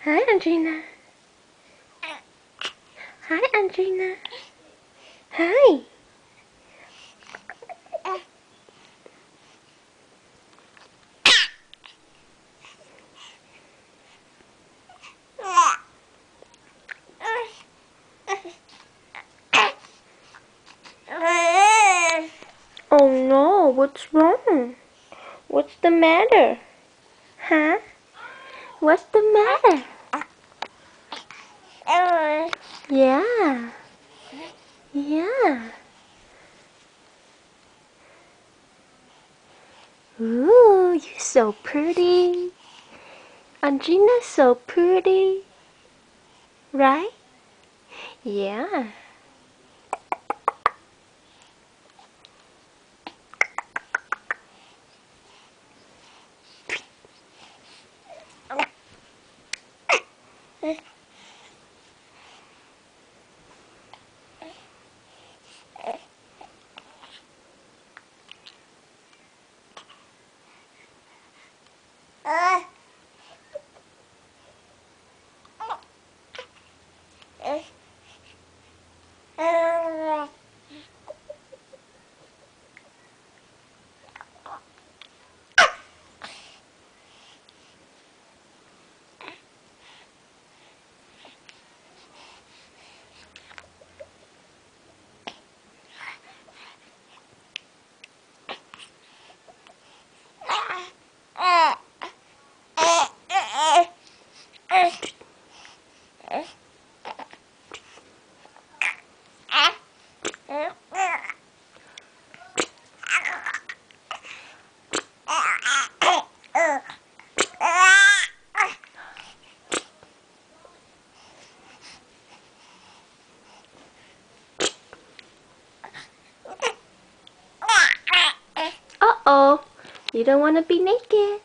Hi, Andrina. Hi, Andrina. Hi. Oh no, what's wrong? What's the matter? Huh? What's the matter? Yeah. Yeah. Ooh, you're so pretty. Andrina's so pretty. Right? Yeah. Uh-oh, you don't want to be naked.